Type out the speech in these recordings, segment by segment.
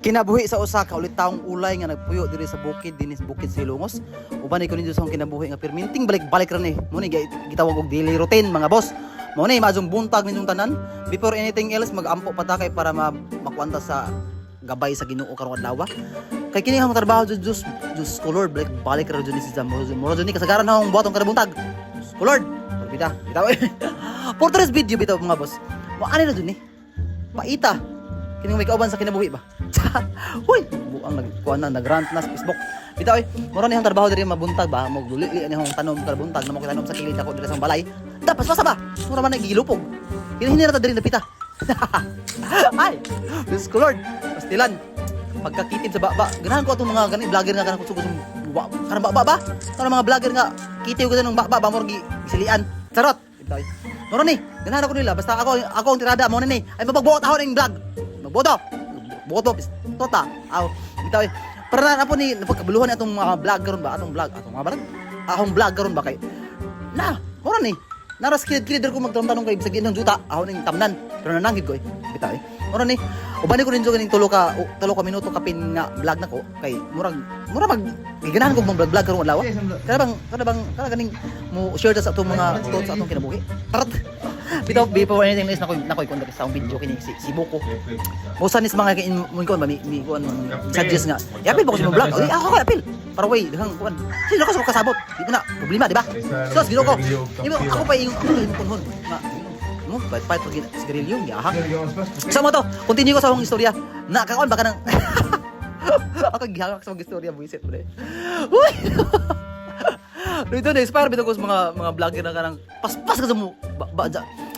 Kinabuhi sa usa ka ulit taong ulay nga nagpuyo diri sa bukid dinis bukid Silongos. Uban ko ninyo sa akong kinabuhi nga perminting balik-balik ra ni. Mo ni gitawag og daily routine mga boss. Mo ni majong buntag ninyong tanan. Before anything else magampo pa ta kay para makuanta sa gabay sa Ginoo karong adlaw. Kay kini ang trabaho Diyos Lord balik ra jud ni sa moro jud ni kasagaran na akong buhatong kada buntag. Lord, bida bitaw. For today's video bitaw mga boss. Mo ani na jud ni. Paita. Kini may kauban sa kinabuhi ba? Hoy, buang nagkuan na nagrant na sa Facebook. Bitaw moro ni ang trabaho diri mabuntag ba, mo gulili ani akong tanom kada buntag na mo tanom sa kilid ako diri sa balay. Dapat basa ba? Mura man nagilupog. Hinihini ra ta diri napita. Ay, Diyos ko Lord. Pastilan. Pagkakitib sa baba, ganahan ko atong mga ganit vlogger nga kanang kusog karang baba ba? Kanang mga vlogger nga kitiw ko sa nung baba mo gisilian. Charot. Bitaw. Moro ni, ganahan ako nila basta ako ang tirada mo ni. Ay mabagbuot ako ning vlog. Magboto. Boto tota. Aw, bitaw. Para na po ni napagkabuluhan atong mga vlogger ba atong vlog atong mga barang. Akong vlogger ba kay. Na, moro ni. Naras kilid ko magtanong kay bisag inang juta. Ako ning tamnan. Pero nananggid ko bitaw. Moro ni. Ubani ko rin jo ganing tulo ka minuto kapin nga vlog nako kay mura mag giganahan ko mag vlog karong adlaw. Kada bang ganing mo share ta sa atong mga thoughts sa atong kinabuhi. Parat. Bitaw before anything else nakoy kon sa akong video kini si Buko. Busan is mga mo kon mi kon suggest nga. Yapil ba ko sa vlog? Ay ako yapil. Para way dahang kuan. Sino ka sa kasabot? Di na problema di ba? So gino ko. Ako pa yung kunhon na mo fight pag sigarilyo ya ha. Sa mo to, continue ko sa akong istorya. Nakakaon baka nang ako gihangak sa akong istorya buisit mo dai. Uy. Dito na inspire bitaw ko sa mga vlogger na kanang paspas ka sa mo.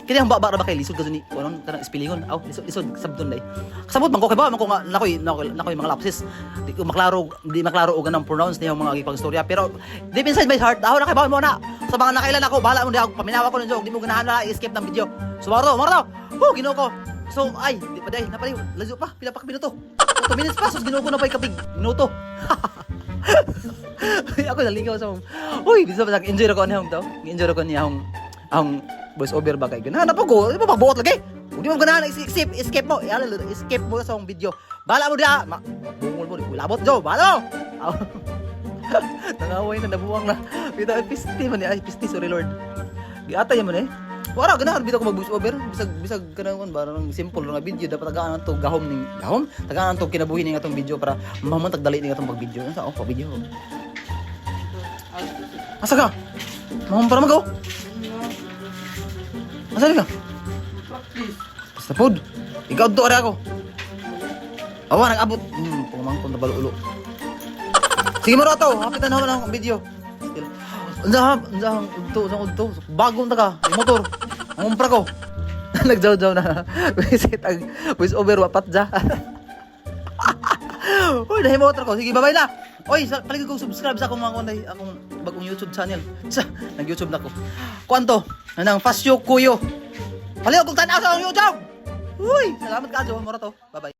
Kini ang baba ra ba kay lisod ka ni kunon kanang ispilingon. Aw lisod sabton dai. Kasabot man ko kay ba man ko nga nakoy mga lapses. Di ko maklaro og ganang pronounce niya mga gipang istorya pero deep inside my heart daw na kay ba mo na. Sa mga nakailan ako bahala mo di ako paminawa ko ninyo di mo ganahan na i-skip ng video. So marto. Ginoo ko. So ay di pa dai napalay lazo pa pila pa ka minuto. 2 minutes pa so ginoo ko na pay kapig minuto. Ako naligaw sa uy bisa ba enjoy ra ko anihang to enjoy ra ko niya ang voice over ba kay ganahan na pa ko di ba magbuot lagi hindi mo ganahan escape mo escape mo sa akong video bala mo dia bungol mo labot jo bala mo nangaway na nabuwang na bitaw pisti man ay pisti sorry Lord giatay man wala ganahan bitaw ko mag voice over bisag kanang kon barang simple nga video dapat tagaan to gahom tagaan to kinabuhi ning atong video para mamantag dali ning atong pag video sa pa video asa ka mahom para magaw asa ka basta pod ikaw to ara ako awa nag-abot pumangkon na baluulo sige mo rato hapitan na lang ang video unzahang udto bagong ta ka motor ngumpra ko nagjaw na visit ang voice over wapat ja uy dahil motor ko sige bye na oy paligid ko subscribe sa akong mga akong bagong YouTube channel sa nag-YouTube na ko kwanto nanang Fasyo Kuyo paligid ko tanaw sa akong YouTube uy salamat ka jo mo rato bye bye